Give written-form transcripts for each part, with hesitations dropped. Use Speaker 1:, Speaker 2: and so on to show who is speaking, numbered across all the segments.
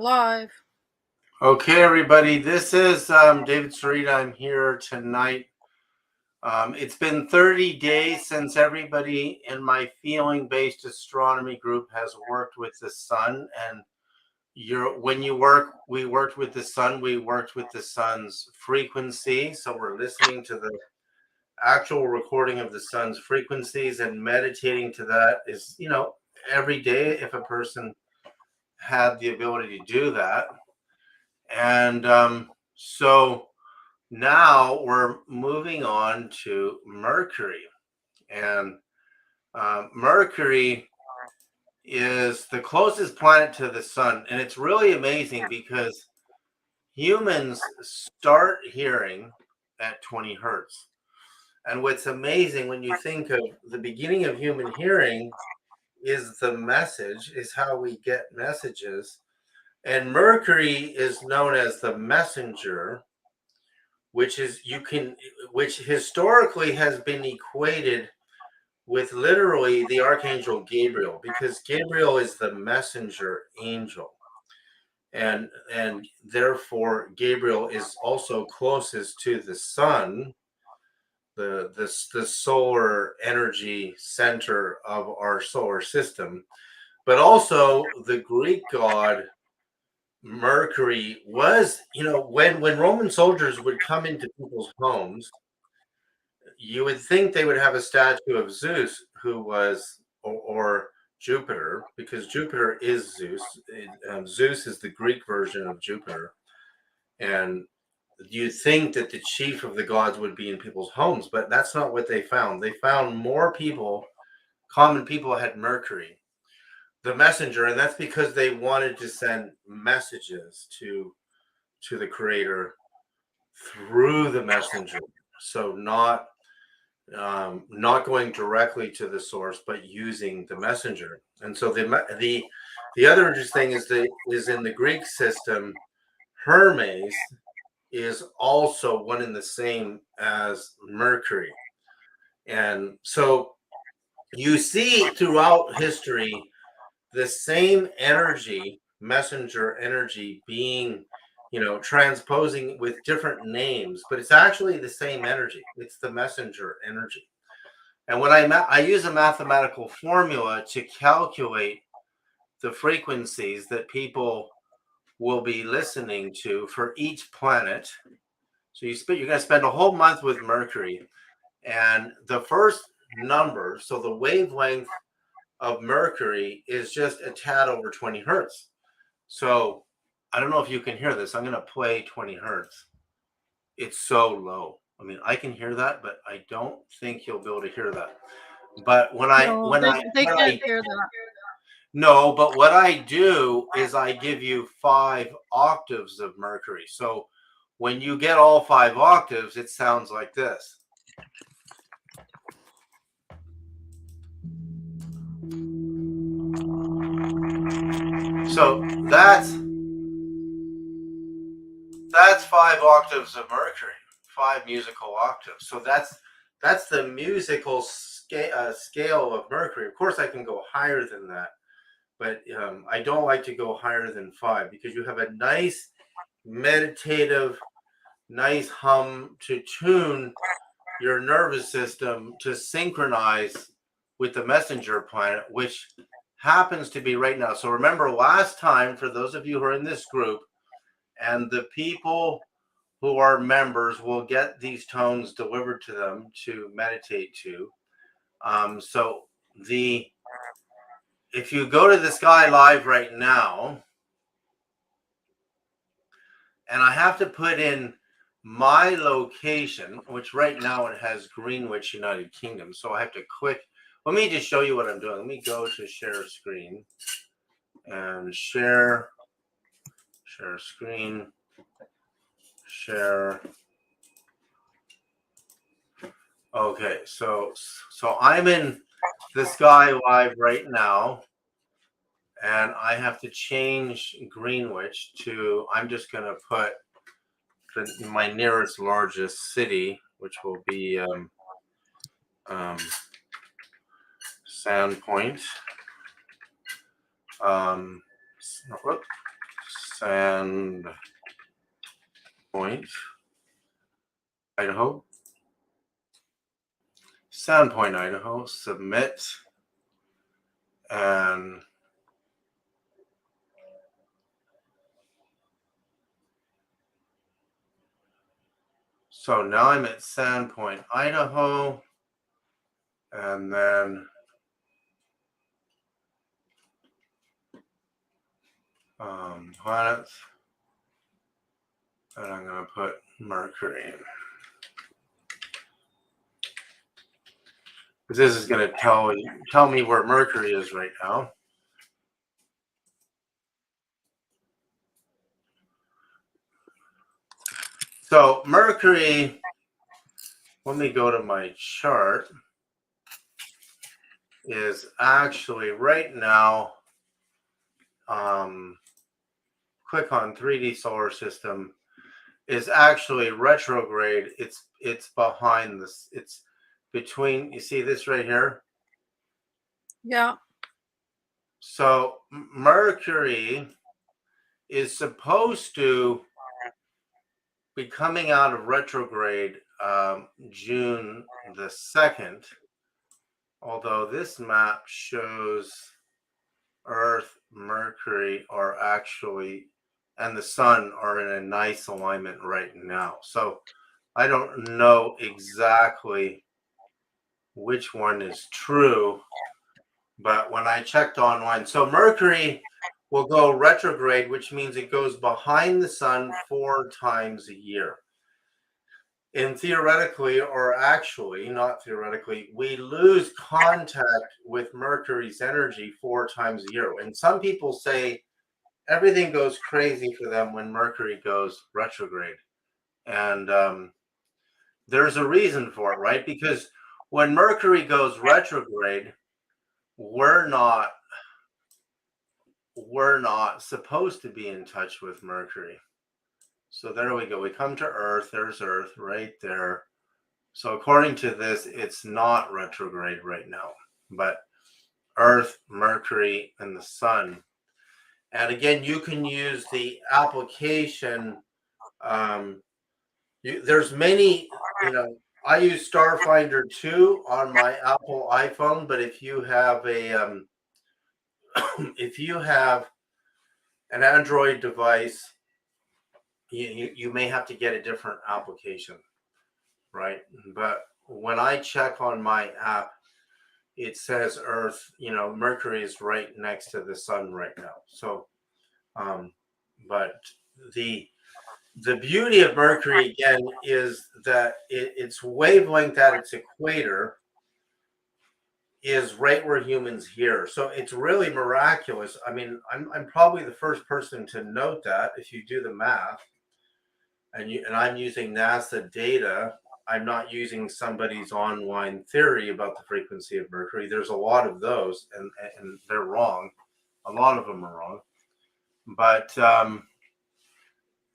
Speaker 1: live.
Speaker 2: Okay, everybody, this is David Sereda. I'm here tonight. It's been 30 days since everybody in my feeling-based astronomy group has worked with the sun. And we worked with the sun, we worked with the sun's frequency. So we're listening to the actual recording of the sun's frequencies and meditating to that is, every day if a person had the ability to do that. And so now we're moving on to Mercury. And Mercury is the closest planet to the sun. And it's really amazing because humans start hearing at 20 hertz. And what's amazing when you think of the beginning of human hearing is the message, is how we get messages. And Mercury is known as the messenger, which historically has been equated with literally the Archangel Gabriel, because Gabriel is the messenger angel. And therefore Gabriel is also closest to the sun, the solar energy center of our solar system. But also the Greek god Mercury was, when Roman soldiers would come into people's homes, you would think they would have a statue of Zeus, who was, or Jupiter, because Jupiter is Zeus. Zeus is the Greek version of Jupiter. And you'd think that the chief of the gods would be in people's homes, but that's not what they found. They found more people, common people had Mercury, the messenger, and that's because they wanted to send messages to the creator through the messenger. So not going directly to the source, but using the messenger. And so the other interesting is in the Greek system, Hermes is also one and the same as Mercury. And so you see throughout history the same energy, messenger energy, being, transposing with different names, but it's actually the same energy. It's the messenger energy. And when I use a mathematical formula to calculate the frequencies that people will be listening to for each planet. So you're going to spend a whole month with Mercury, and the first number, so the wavelength of Mercury is just a tad over 20 hertz. So I don't know if you can hear this. I'm going to play 20 hertz. It's so low. I mean, I can hear that, but I don't think you'll be able to hear that. But
Speaker 1: They can't hear that.
Speaker 2: No, but what I do is I give you 5 octaves of Mercury. So when you get all 5 octaves, it sounds like this. So that's 5 octaves of Mercury, 5 musical octaves. So that's the musical scale of Mercury. Of course, I can go higher than that, but I don't like to go higher than 5 because you have a nice meditative, nice hum to tune your nervous system to synchronize with the messenger planet, which happens to be right now. So remember last time, for those of you who are in this group, and the people who are members will get these tones delivered to them to meditate to. So if you go to the Sky Live right now, and I have to put in my location, which right now it has Greenwich, United Kingdom. So I have to click. Let me just show you what I'm doing. Let me go to share screen and share screen, share. Okay, so I'm in the Sky Live right now, and I have to change Greenwich to, I'm just going to put my nearest largest city, which will be Sandpoint. Sand Point, Idaho. Sandpoint, Idaho. Submit. And so now I'm at Sandpoint, Idaho. And then planets. And I'm going to put Mercury in. Because this is going to tell me where Mercury is right now. So Mercury, let me go to my chart, is actually right now, click on 3D solar system, is actually retrograde. It's behind this. It's between, you see this right here?
Speaker 1: Yeah.
Speaker 2: So Mercury is supposed to be coming out of retrograde June the 2nd, although this map shows Earth, Mercury are actually, and the sun are in a nice alignment right now. So I don't know exactly which one is true, but when I checked online, so Mercury will go retrograde, which means it goes behind the sun 4 times a year. And theoretically, or actually, not theoretically, we lose contact with Mercury's energy 4 times a year. And some people say everything goes crazy for them when Mercury goes retrograde. And there's a reason for it, right? Because when Mercury goes retrograde, we're not supposed to be in touch with Mercury. So there we go. We come to Earth. There's Earth right there. So according to this, it's not retrograde right now, but Earth, Mercury, and the sun. And again, you can use the application. There's many, I use Starfinder 2 on my Apple iPhone, but if you have a if you have an Android device, you may have to get a different application, right? But when I check on my app, it says Earth, Mercury is right next to the sun right now. So, but the beauty of Mercury again is that its wavelength at its equator is right where humans here. So it's really miraculous. I mean, I'm probably the first person to note that if you do the math, and I'm using NASA data. I'm not using somebody's online theory about the frequency of Mercury. There's a lot of those, and they're wrong. A lot of them are wrong. But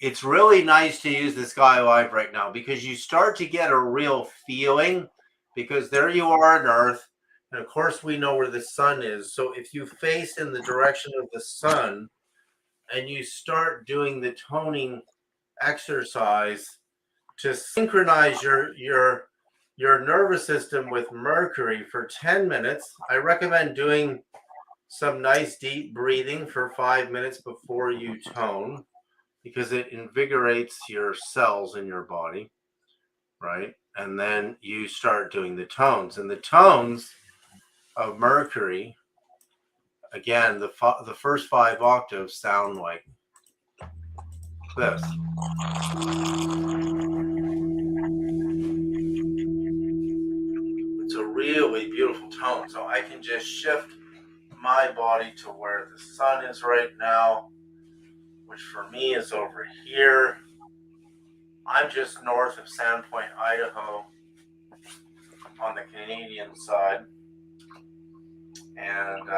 Speaker 2: it's really nice to use this guy live right now because you start to get a real feeling, because there you are on Earth. And of course, we know where the sun is. So if you face in the direction of the sun and you start doing the toning exercise to synchronize your nervous system with Mercury for 10 minutes. I recommend doing some nice deep breathing for 5 minutes before you tone, because it invigorates your cells in your body, right? And then you start doing the tones. And the tones of Mercury, again, the first 5 octaves sound like this. It's a really beautiful tone. So I can just shift my body to where the sun is right now, which for me is over here. I'm just north of Sandpoint, Idaho, on the Canadian side. And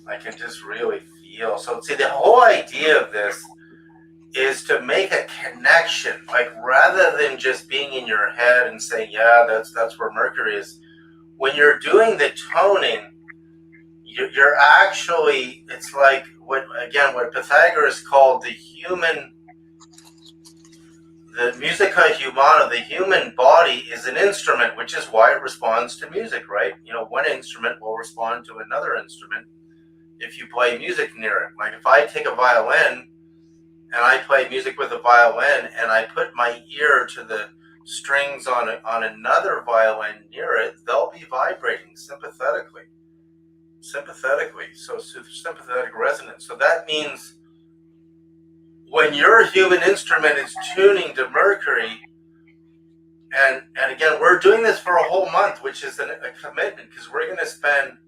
Speaker 2: I can just really feel. So see, the whole idea of this is to make a connection, like rather than just being in your head and saying, yeah, that's where Mercury is. When you're doing the toning, you're actually, it's like what Pythagoras called the musica humana, the human body is an instrument, which is why it responds to music, right? One instrument will respond to another instrument if you play music near it. Like if I take a violin and I play music with a violin and I put my ear to the strings on another violin near it, they'll be vibrating sympathetically. So sympathetic resonance. So that means when your human instrument is tuning to Mercury, and again, we're doing this for a whole month, which is a commitment, because we're going to spend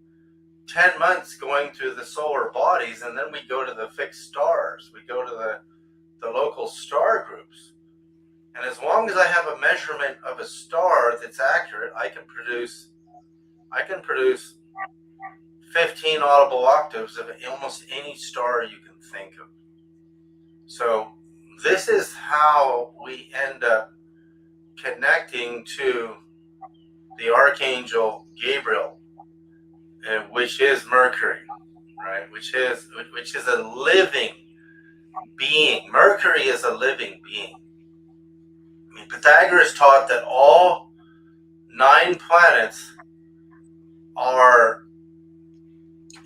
Speaker 2: 10 months going through the solar bodies, and then we go to the fixed stars. We go to the local star groups. And as long as I have a measurement of a star that's accurate, I can produce 15 audible octaves of almost any star you can think of. So this is how we end up connecting to the Archangel Gabriel, which is Mercury, right? Which is a living being. Mercury is a living being. I mean, Pythagoras taught that all 9 planets are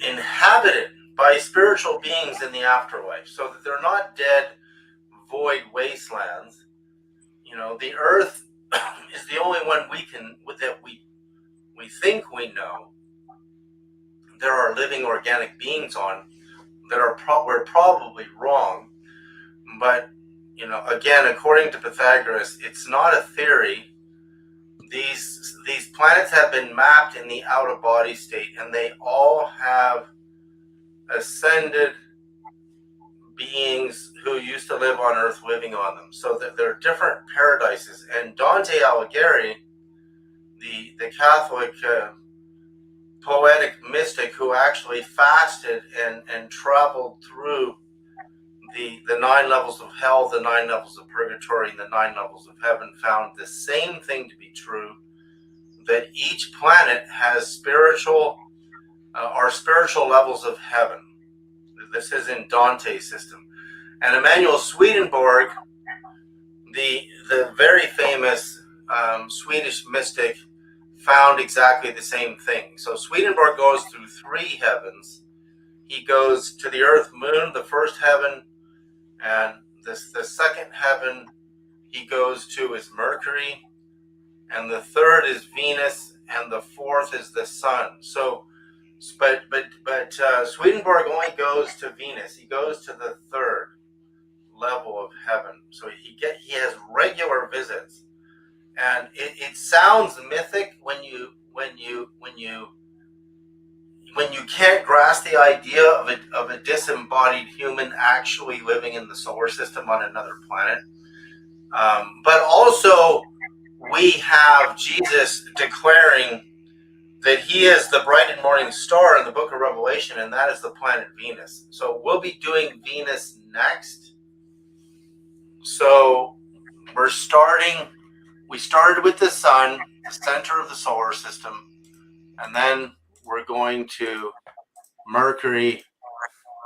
Speaker 2: inhabited by spiritual beings in the afterlife, so that they're not dead, void wastelands. The Earth is the only one that we think we know there are living organic beings on that we're probably wrong. But again, according to Pythagoras, it's not a theory. These planets have been mapped in the out of body state, and they all have ascended beings who used to live on Earth living on them. So that there are different paradises. And Dante Alighieri, the Catholic poetic mystic who actually fasted and traveled through the 9 levels of hell, the 9 levels of purgatory, and the 9 levels of heaven, found the same thing to be true, that each planet has spiritual levels of heaven. This is in Dante's system. And Emanuel Swedenborg, the very famous Swedish mystic, found exactly the same thing. So Swedenborg goes through 3 heavens. He goes to the Earth, Moon, the first heaven, and the second heaven he goes to is Mercury, and the third is Venus, and the fourth is the Sun. So, but Swedenborg only goes to Venus. He goes to the 3rd level of heaven. So he has regular visits, and it sounds mythic when you can't grasp the idea of a disembodied human actually living in the solar system on another planet. But also, we have Jesus declaring that he is the bright and morning star in the book of Revelation, and that is the planet Venus. So we'll be doing Venus next. So we started with the sun, the center of the solar system, and then we're going to Mercury,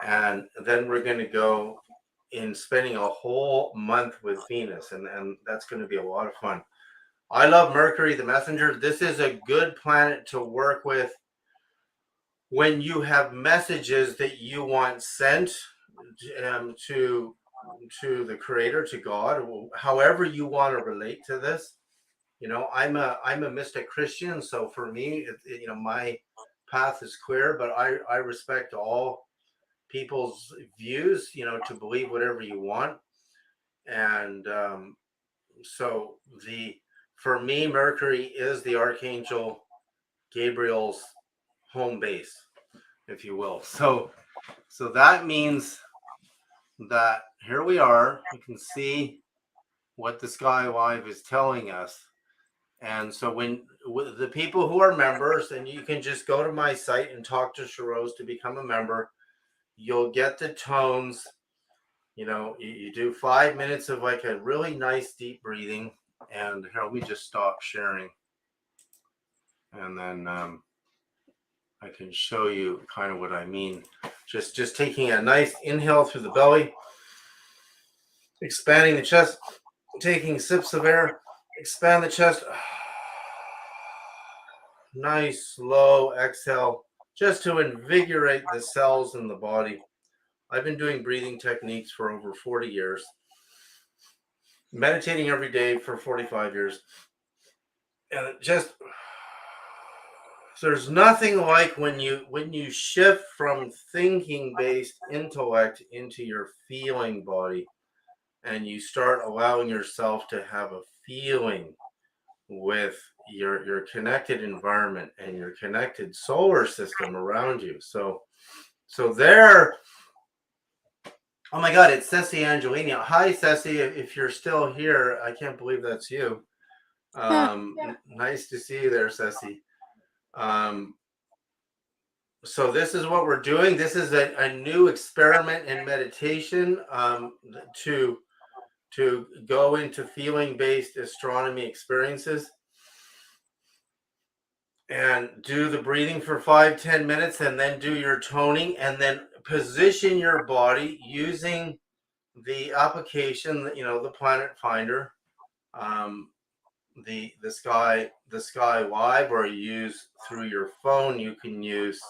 Speaker 2: and then we're going to go in spending a whole month with Venus, and that's going to be a lot of fun. I love Mercury, the messenger. This is a good planet to work with when you have messages that you want sent to the creator, to God, however you want to relate to this. I'm a mystic Christian, so for me, my path is clear, but I respect all people's views, to believe whatever you want. And so for me, Mercury is the Archangel Gabriel's home base, if you will. So that means that here we are. We can see what the Sky Live is telling us. And so when the people who are members, and you can just go to my site and talk to Shiroz to become a member, you'll get the tones. You do 5 minutes of like a really nice deep breathing. And here, let me just stop sharing. And then I can show you kind of what I mean. Just taking a nice inhale through the belly, expanding the chest, taking sips of air, expand the chest. Nice slow exhale just to invigorate the cells in the body. I've been doing breathing techniques for over 40 years, meditating every day for 45 years. And it just, there's nothing like when you shift from thinking based intellect into your feeling body, and you start allowing yourself to have a feeling with your connected environment and your connected solar system around you. So there. Oh my God, it's Ceci Angelina. Hi, Ceci. If you're still here, I can't believe that's you.
Speaker 1: Huh.
Speaker 2: Nice to see you there, Ceci. Um, so this is what we're doing. This is a new experiment in meditation, to go into feeling-based astronomy experiences and do the breathing for 5-10 minutes, and then do your toning, and then position your body using the application, the Planet Finder, um, the Sky Live, or you use through your phone. You can use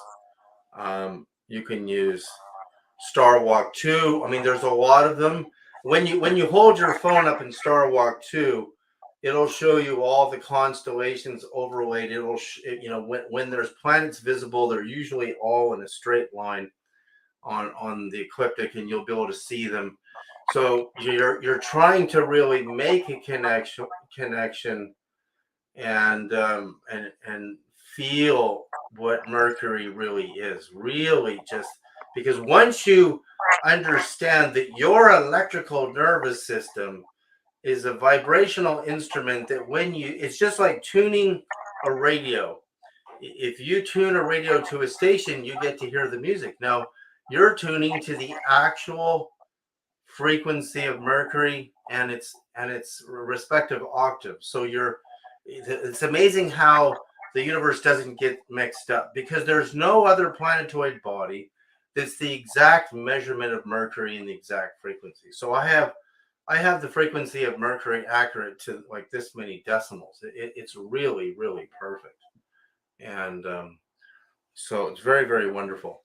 Speaker 2: Star Walk 2. I mean, there's a lot of them. When you hold your phone up in Star Walk 2, it'll show you all the constellations overlaid. When there's planets visible, they're usually all in a straight line on the ecliptic, and you'll be able to see them. So you're trying to really make a connection, and feel what Mercury really is. Really, just because once you understand that your electrical nervous system is a vibrational instrument, that it's just like tuning a radio. If you tune a radio to a station, you get to hear the music. Now you're tuning to the actual frequency of Mercury and its respective octaves. So it's amazing how the universe doesn't get mixed up, because there's no other planetoid body that's the exact measurement of Mercury and the exact frequency. So I have the frequency of Mercury accurate to like this many decimals. It's really, really perfect. And so it's very, very wonderful.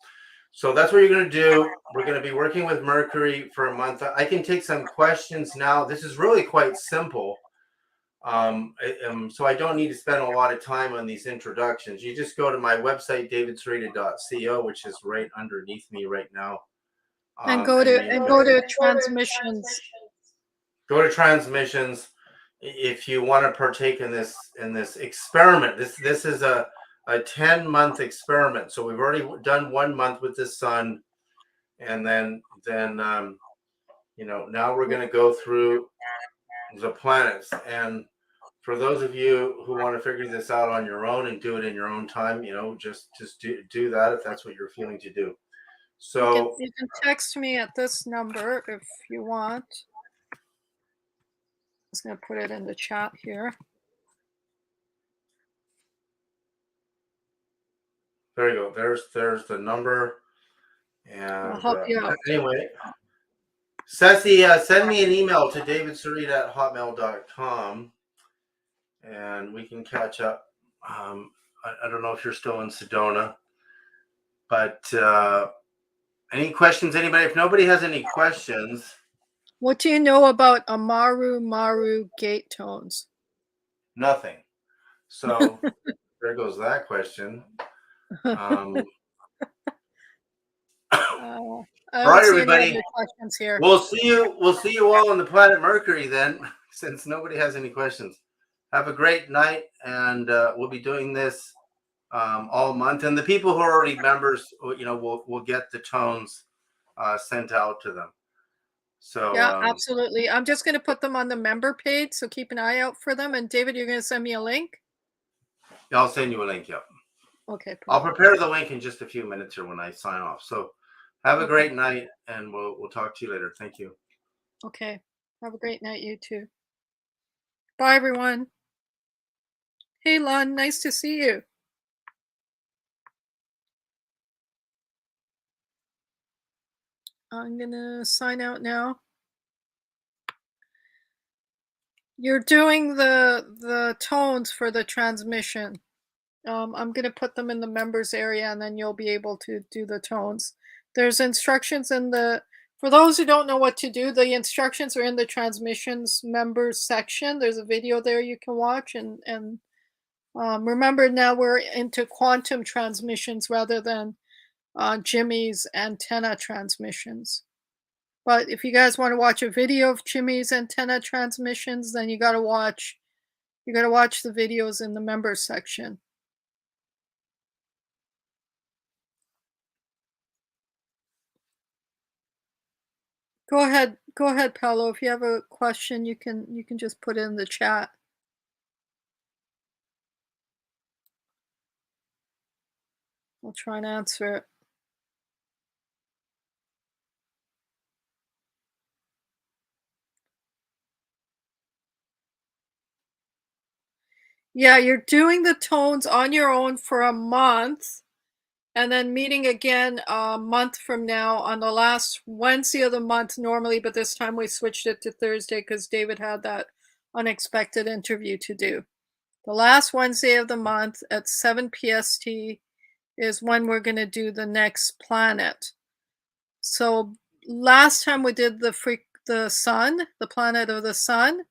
Speaker 2: So that's what you're going to do. We're going to be working with Mercury for a month. I can take some questions now. This is really quite simple. So I don't need to spend a lot of time on these introductions. You just go to my website, davidsereda.co, which is right underneath me right now.
Speaker 1: And
Speaker 2: And
Speaker 1: go to transmissions.
Speaker 2: go to transmissions if you want to partake in this experiment. This is a 10-month experiment. So we've already done 1 month with the sun, and then now we're going to go through the planets. And for those of you who want to figure this out on your own and do it in your own time, just do that if that's what you're feeling to do. So
Speaker 1: You can text me at this number if you want. I'm just going to put it in the chat here.
Speaker 2: there you go. There's the number.
Speaker 1: I'll
Speaker 2: And
Speaker 1: help you out.
Speaker 2: anyway, Ceci, send me an email to davidsereda@hotmail.com, and we can catch up. I don't know if you're still in Sedona, but any questions, anybody? If nobody has any questions.
Speaker 1: What do you know about Amaru Maru gate tones?
Speaker 2: Nothing. So there goes that question. All
Speaker 1: I
Speaker 2: right,
Speaker 1: don't see any
Speaker 2: everybody.
Speaker 1: other questions here.
Speaker 2: We'll see you all on the Planet Mercury then, since nobody has any questions. Have a great night, and we'll be doing this all month. And the people who are already members, will get the tones sent out to them. So
Speaker 1: Yeah, absolutely. I'm just going to put them on the member page, so keep an eye out for them. And David, you're going to send me a link?
Speaker 2: I'll send you a link. Yep.
Speaker 1: Okay. Perfect.
Speaker 2: I'll prepare the link in just a few minutes here when I sign off. So have a great night, and we'll talk to you later. Thank you.
Speaker 1: Okay. Have a great night, you too. Bye, everyone. Hey, Lon, nice to see you. I'm gonna sign out now. You're doing the tones for the transmission. I'm gonna put them in the members area, and then you'll be able to do the tones. There's instructions in the for those who don't know what to do, the instructions are in the transmissions members section. There's a video there you can watch, and remember now we're into quantum transmissions rather than Jimmy's antenna transmissions. But if you guys want to watch a video of Jimmy's antenna transmissions, then you gotta watch the videos in the members section. Go ahead, Paolo. If you have a question, you can just put it in the chat. I'll try and answer it. Yeah, you're doing the tones on your own for a month, and then meeting again a month from now on the last Wednesday of the month normally, but this time we switched it to Thursday because David had that unexpected interview to do. The last Wednesday of the month at 7 PST is when we're going to do the next planet. So last time we did the sun, the planet of the sun,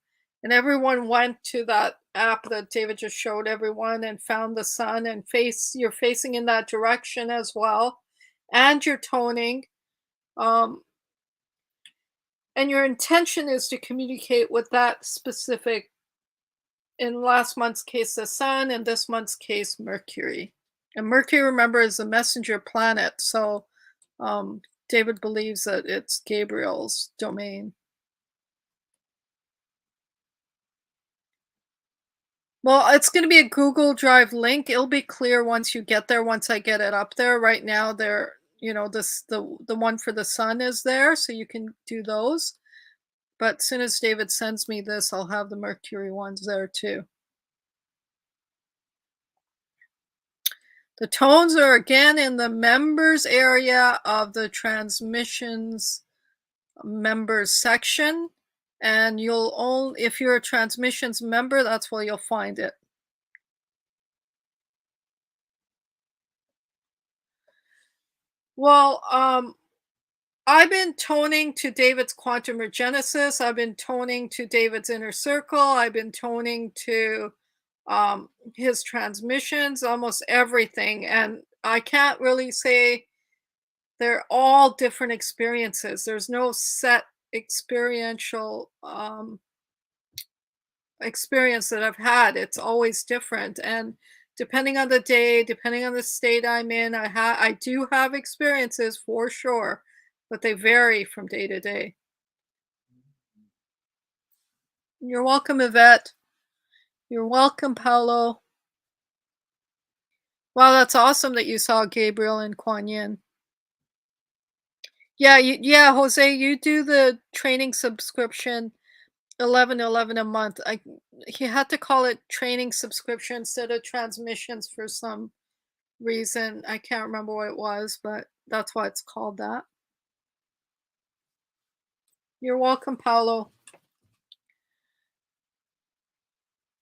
Speaker 1: and everyone went to that app that David just showed everyone and found the sun and you're facing in that direction as well, and you're toning. Um, and your intention is to communicate with that specific, in last month's case, the sun, and this month's case, Mercury. And Mercury, remember, is the messenger planet. So um, David believes that it's Gabriel's domain. Well, it's going to be a Google Drive link. It'll be clear once you get there, once I get it up there. Right now, the one for the sun is there, so you can do those. But as soon as David sends me this, I'll have the Mercury ones there too. The tones are again in the members area of the transmissions members section, and if you're a transmissions member, that's where you'll find it. Well, I've been toning to David's quantum regenesis. I've been toning to David's inner circle. I've been toning to his transmissions, almost everything. And I can't really say they're all different experiences. There's no set experiential experience that I've had. It's always different. And depending on the day, depending on the state I'm in, I do have experiences for sure, but they vary from day to day. You're welcome, Yvette. You're welcome, Paolo. Wow, that's awesome that you saw Gabriel and Kuan Yin. Yeah, yeah, Jose, you do the training subscription, 11 a month. He had to call it training subscription instead of transmissions for some reason. I can't remember what it was, but that's why it's called that. You're welcome, Paolo.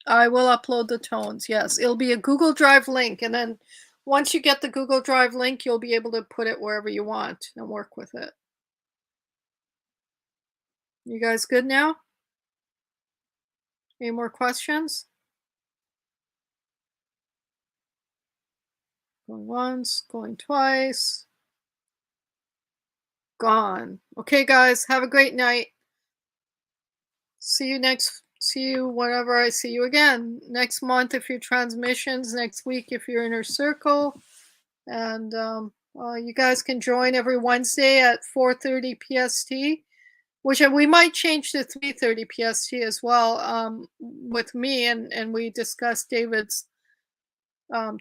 Speaker 1: I will upload the tones. Yes, it'll be a Google Drive link, and then once you get the Google Drive link, you'll be able to put it wherever you want and work with it. You guys good now? Any more questions? Going once, going twice. Gone. Okay, guys, have a great night. See you whenever I see you again. Next month if you're transmissions, next week if you're inner circle. And you guys can join every Wednesday at 4:30 PST, which we might change to 3:30 PST as well, with me, and we discuss David's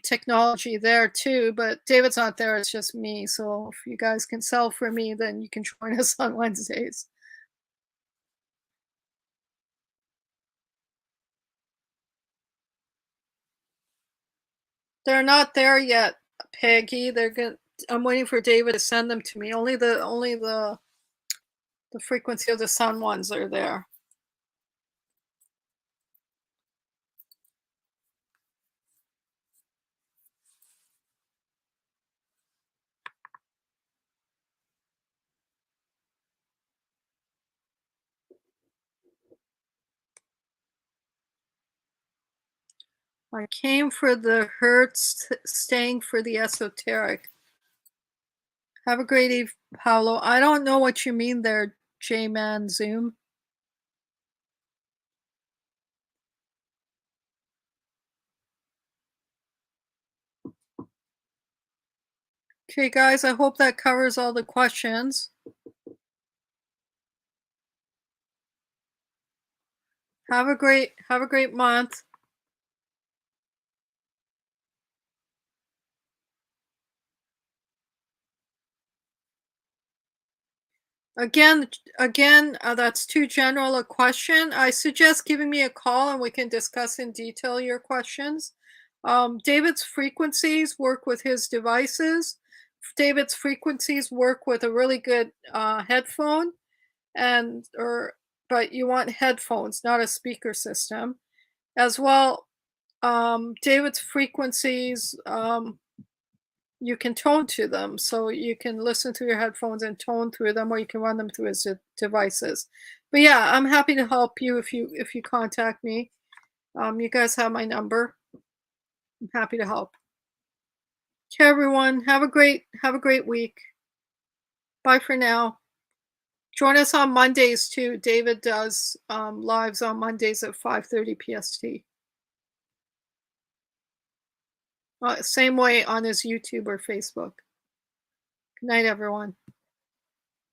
Speaker 1: technology there too. But David's not there, it's just me. So if you guys can sell for me, then you can join us on Wednesdays. They're not there yet, Peggy. I'm waiting for David to send them to me. Only the The frequency of the sun ones are there. I came for the Hertz, staying for the esoteric. Have a great eve, Paolo. I don't know what you mean there, J-Man Zoom. Okay, guys, I hope that covers all the questions. Have a great month. Again, that's too general a question. I suggest giving me a call and we can discuss in detail your questions. David's frequencies work with his devices. David's frequencies work with a really good headphone, but you want headphones, not a speaker system. As well, David's frequencies, you can tone to them, so you can listen through your headphones and tone through them, or you can run them through his devices. But yeah, I'm happy to help you if you contact me. You guys have my number. I'm happy to help. Okay, everyone, have a great week. Bye for now. Join us on Mondays too. David does lives on Mondays at 5:30 PST. Same way on his YouTube or Facebook. Good night, everyone.